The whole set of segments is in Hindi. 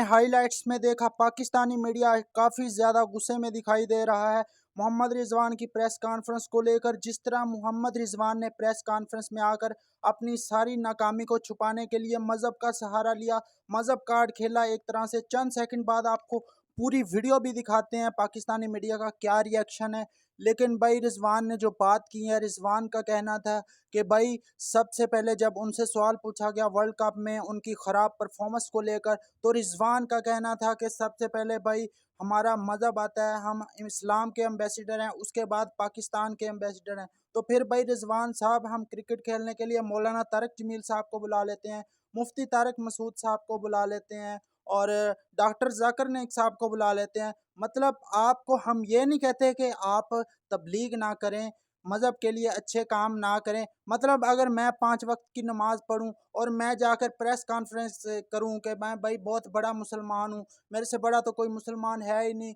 हाइलाइट्स में देखा पाकिस्तानी मीडिया काफ़ी ज़्यादा गुस्से में दिखाई दे रहा है मोहम्मद रिजवान की प्रेस कॉन्फ्रेंस को लेकर। जिस तरह मोहम्मद रिजवान ने प्रेस कॉन्फ्रेंस में आकर अपनी सारी नाकामी को छुपाने के लिए मज़हब का सहारा लिया, मज़हब कार्ड खेला एक तरह से। चंद सेकंड बाद आपको पूरी वीडियो भी दिखाते हैं पाकिस्तानी मीडिया का क्या रिएक्शन है। लेकिन भाई रिजवान ने जो बात की है, रिजवान का कहना था कि भाई सबसे पहले जब उनसे सवाल पूछा गया वर्ल्ड कप में उनकी ख़राब परफॉर्मेंस को लेकर, तो रिजवान का कहना था कि सबसे पहले भाई हमारा मज़हब आता है, हम इस्लाम के एम्बेसडर हैं, उसके बाद पाकिस्तान के एम्बेसडर हैं। तो फिर भाई रिजवान साहब हम क्रिकेट खेलने के लिए मौलाना तारिक जमील साहब को बुला लेते हैं, मुफ्ती तारिक मसूद साहब को बुला लेते हैं और डॉक्टर जाकिर नाइक साहब को बुला लेते हैं। मतलब आपको हम ये नहीं कहते कि आप तबलीग ना करें, मज़हब के लिए अच्छे काम ना करें। मतलब अगर मैं 5 वक़्त की नमाज़ पढ़ूँ और मैं जाकर प्रेस कॉन्फ्रेंस करूँ कि मैं भाई बहुत बड़ा मुसलमान हूँ, मेरे से बड़ा तो कोई मुसलमान है ही नहीं,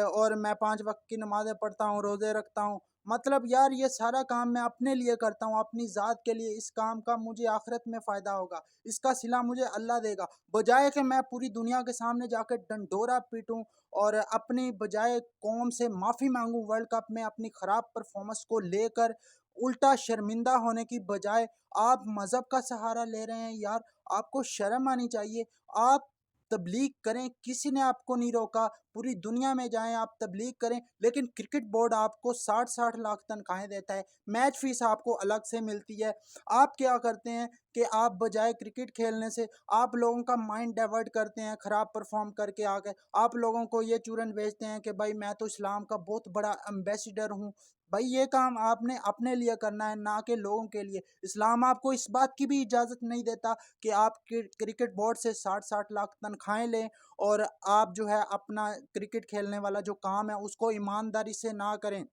और मैं 5 वक़्त की नमाज़ें पढ़ता हूँ, रोज़े रखता हूँ। मतलब यार ये सारा काम मैं अपने लिए करता हूँ, अपनी ज़ात के लिए। इस काम का मुझे आखिरत में फ़ायदा होगा, इसका सिला मुझे अल्लाह देगा। बजाय कि मैं पूरी दुनिया के सामने जाकर ढंढोरा पीटूँ और अपनी बजाय कौम से माफ़ी मांगूं वर्ल्ड कप में अपनी ख़राब परफॉर्मेंस को लेकर, उल्टा शर्मिंदा होने की बजाय आप मज़हब का सहारा ले रहे हैं। यार आपको शर्म आनी चाहिए। आप तबलीग करें, किसी ने आपको नहीं रोका, पूरी दुनिया में जाएं आप तबलीग करें। लेकिन क्रिकेट बोर्ड आपको 60-60 लाख तनख्वाहें देता है, मैच फीस आपको अलग से मिलती है। आप क्या करते हैं कि आप बजाय क्रिकेट खेलने से आप लोगों का माइंड डाइवर्ट करते हैं, ख़राब परफॉर्म करके आकर आप लोगों को ये चूरन भेजते हैं कि भाई मैं तो इस्लाम का बहुत बड़ा एम्बेसडर हूँ। भाई ये काम आपने अपने लिए करना है, ना कि लोगों के लिए। इस्लाम आपको इस बात की भी इजाज़त नहीं देता कि आप क्रिकेट बोर्ड से 60-60 लाख तनख्वाहें लें और आप जो है अपना क्रिकेट खेलने वाला जो काम है उसको ईमानदारी से ना करें,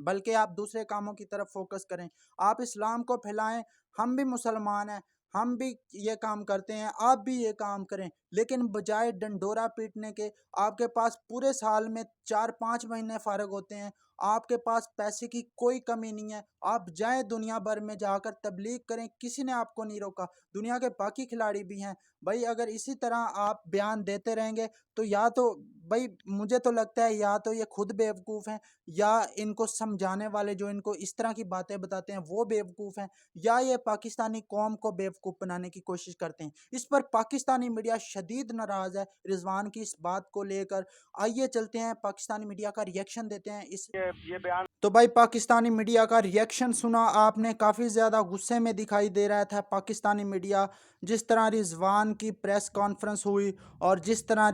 बल्कि आप दूसरे कामों की तरफ फोकस करें। आप इस्लाम को फैलाएं। हम भी मुसलमान हैं, हम भी ये काम करते हैं, आप भी ये काम करें। लेकिन बजाय डंडोरा पीटने के, आपके पास पूरे साल में 4-5 महीने फारग होते हैं, आपके पास पैसे की कोई कमी नहीं है। आप जाएं दुनिया भर में जाकर तबलीग करें, किसी ने आपको नहीं रोका। दुनिया के बाकी खिलाड़ी भी हैं। भाई अगर इसी तरह आप बयान देते रहेंगे तो या तो भाई मुझे तो लगता है या तो ये खुद बेवकूफ़ हैं, या इनको समझाने वाले जो इनको इस तरह की बातें बताते हैं वो बेवकूफ़ हैं, या ये पाकिस्तानी कौम को बेवकूफ़ बनाने की कोशिश करते हैं। इस पर पाकिस्तानी मीडिया शदीद नाराज़ है रिजवान की इस बात को लेकर। आइए चलते हैं पाकिस्तानी मीडिया का रिएक्शन देते हैं इस ये बयान। तो भाई पाकिस्तानी मीडिया का रिएक्शन सुना आपने, काफ़ी ज़्यादा गुस्से में दिखाई दे रहा था पाकिस्तानी मीडिया। जिस तरह रिजवान की प्रेस कॉन्फ्रेंस हुई और जिस तरह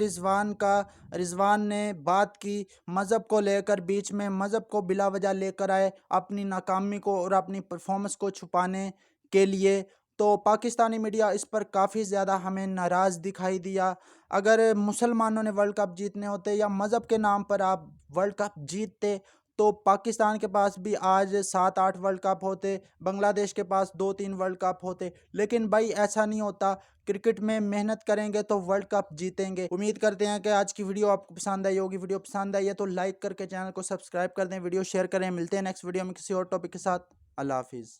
रिजवान ने बात की मज़हब को लेकर, बीच में मज़हब को बिला वजह लेकर आए अपनी नाकामी को और अपनी परफॉर्मेंस को छुपाने के लिए। तो पाकिस्तानी मीडिया इस पर काफ़ी ज़्यादा हमें नाराज़ दिखाई दिया। अगर मुसलमानों ने वर्ल्ड कप जीतने होते या मज़हब के नाम पर आप वर्ल्ड कप जीतते तो पाकिस्तान के पास भी आज 7-8 वर्ल्ड कप होते, बांग्लादेश के पास 2-3 वर्ल्ड कप होते। लेकिन भाई ऐसा नहीं होता। क्रिकेट में मेहनत करेंगे तो वर्ल्ड कप जीतेंगे। उम्मीद करते हैं कि आज की वीडियो आपको पसंद आई होगी। वीडियो पसंद आई है तो लाइक करके चैनल को सब्सक्राइब कर दें, वीडियो शेयर करें। मिलते हैं नेक्स्ट वीडियो में किसी और टॉपिक के साथ। अल्लाह हाफिज़।